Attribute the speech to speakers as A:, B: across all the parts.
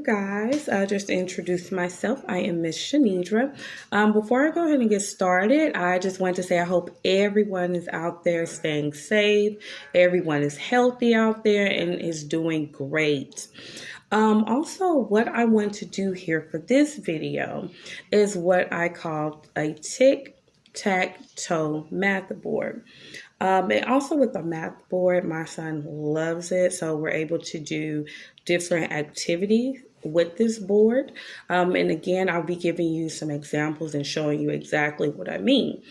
A: guys. Just to introduce myself, I am Miss Shanedra. Before I go ahead and get started, I just want to say I hope everyone is out there staying safe, everyone is healthy out there and is doing great. Also, what I want to do here for this video is what I call a Tic Tac Toe math board. And also with the math board, my son loves it, so we're able to do different activities with this board. And again, I'll be giving you some examples and showing you exactly what I mean.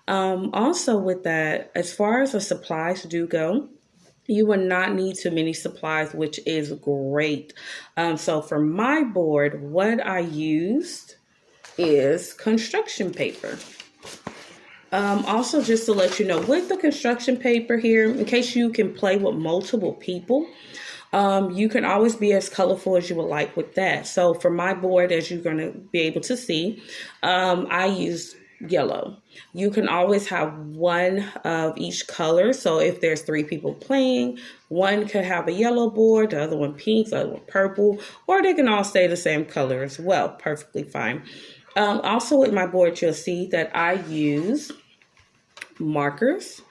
A: Also with that, as far as the supplies do go, you will not need too many supplies, which is great. So for my board, what I used is construction paper. Also, just to let you know, with the construction paper here, in case you can play with multiple people, you can always be as colorful as you would like with that. So for my board, as you're going to be able to see, I use yellow. You can always have one of each color. So if there's 3 people playing, one could have a yellow board, the other one pink, the other one purple, or they can all stay the same color as well. Perfectly fine. Also with my board, you'll see that I use markers.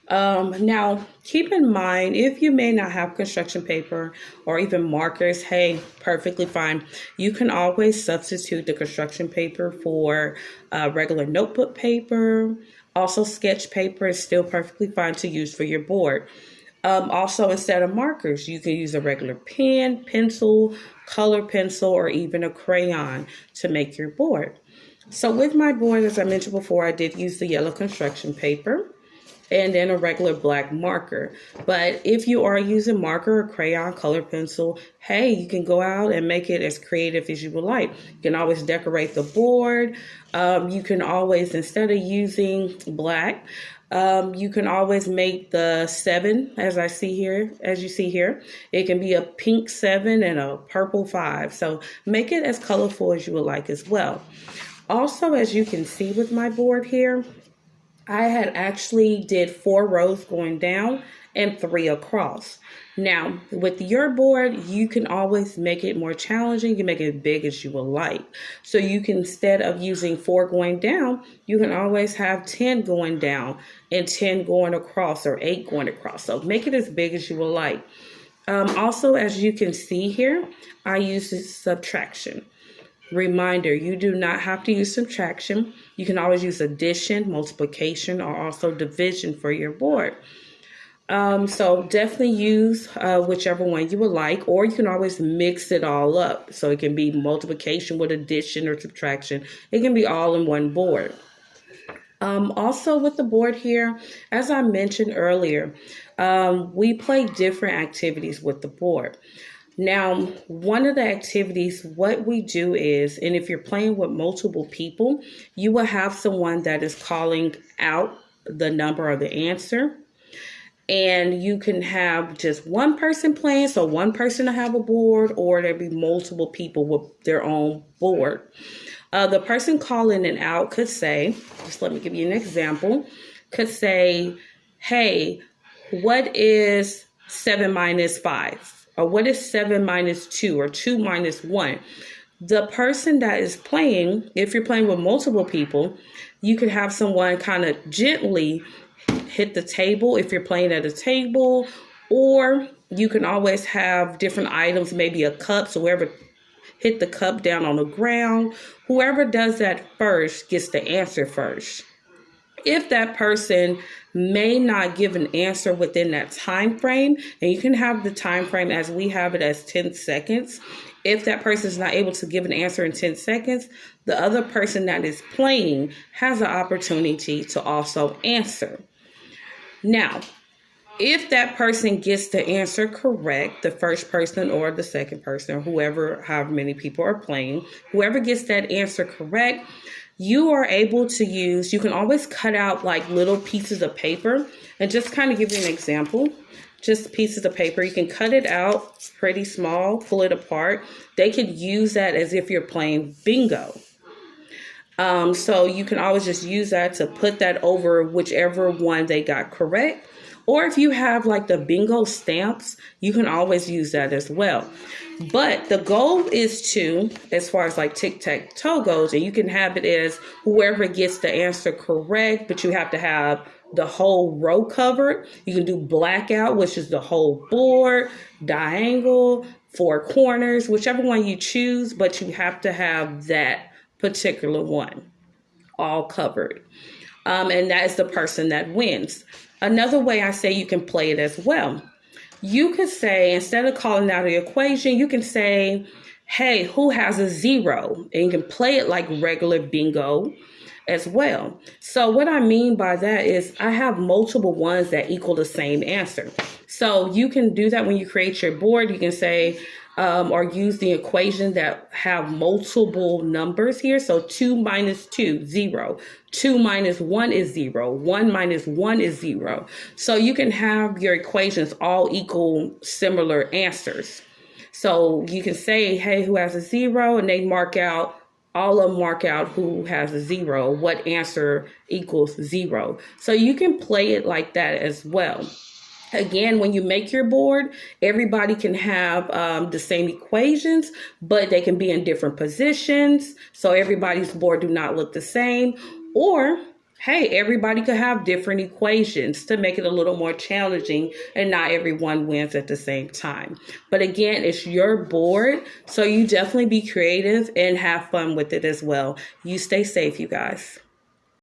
A: Now, keep in mind, if you may not have construction paper or even markers, hey, perfectly fine. You can always substitute the construction paper for regular notebook paper. Also, sketch paper is still perfectly fine to use for your board. Also, instead of markers, you can use a regular pen, pencil, color pencil, or even a crayon to make your board. So with my board, as I mentioned before, I did use the yellow construction paper and then a regular black marker. But if you are using marker or crayon, color pencil, hey, you can go out and make it as creative as you would like. You can always decorate the board. You can always, instead of using black, you can always make the 7 as you see here. It can be a pink 7 and a purple 5. So make it as colorful as you would like as well. Also, as you can see with my board here, I had actually did 4 rows going down and 3 across. Now, with your board, you can always make it more challenging. You can make it as big as you would like. So you can, instead of using 4 going down, you can always have 10 going down and 10 going across or 8 going across. So make it as big as you would like. Also, as you can see here, I use this subtraction. Reminder, you do not have to use subtraction. You can always use addition, multiplication, or also division for your board. So definitely use whichever one you would like, or you can always mix it all up. So it can be multiplication with addition or subtraction. It can be all in one board. Also with the board here, as I mentioned earlier, we play different activities with the board. Now, one of the activities, what we do is, and if you're playing with multiple people, you will have someone that is calling out the number or the answer. And you can have just one person playing, so one person to have a board, or there'll be multiple people with their own board. The person calling it out could say, just let me give you an example, could say, hey, what is 7 minus 5? Or what is 7 minus 2 or 2 minus 1? The person that is playing, if you're playing with multiple people, you could have someone kind of gently hit the table if you're playing at a table, or you can always have different items, maybe a cup, so whoever hit the cup down on the ground, whoever does that first gets the answer first. If that person may not give an answer within that time frame, and you can have the time frame as we have it as 10 seconds. If that person is not able to give an answer in 10 seconds, the other person that is playing has an opportunity to also answer. Now, if that person gets the answer correct, the first person or the second person, however many people are playing, whoever gets that answer correct, you are able to use, you can always cut out like little pieces of paper, and just kind of give you an example, just pieces of paper. You can cut it out pretty small, pull it apart. They could use that as if you're playing bingo. So you can always just use that to put that over whichever one they got correct. Or if you have like the bingo stamps, you can always use that as well. But the goal is to, as far as like tic tac toe goes, and you can have it as whoever gets the answer correct, but you have to have the whole row covered. You can do blackout, which is the whole board, diagonal, four corners, whichever one you choose, but you have to have that particular one all covered. And that is the person that wins. Another way I say you can play it as well. You could say, instead of calling out the equation, you can say, hey, who has a 0? And you can play it like regular bingo as well. So what I mean by that is I have multiple ones that equal the same answer. So you can do that when you create your board. You can say, or use the equation that have multiple numbers here. So 2 minus 2, 0. 2 minus 1 is 0. 1 minus 1 is 0. So you can have your equations all equal similar answers. So you can say, hey, who has a 0? And they mark out, all of them mark out who has a 0, what answer equals 0. So you can play it like that as well. Again, when you make your board, everybody can have the same equations, but they can be in different positions. So everybody's board do not look the same. Or, hey, everybody could have different equations to make it a little more challenging and not everyone wins at the same time. But again, it's your board. So you definitely be creative and have fun with it as well. You stay safe, you guys.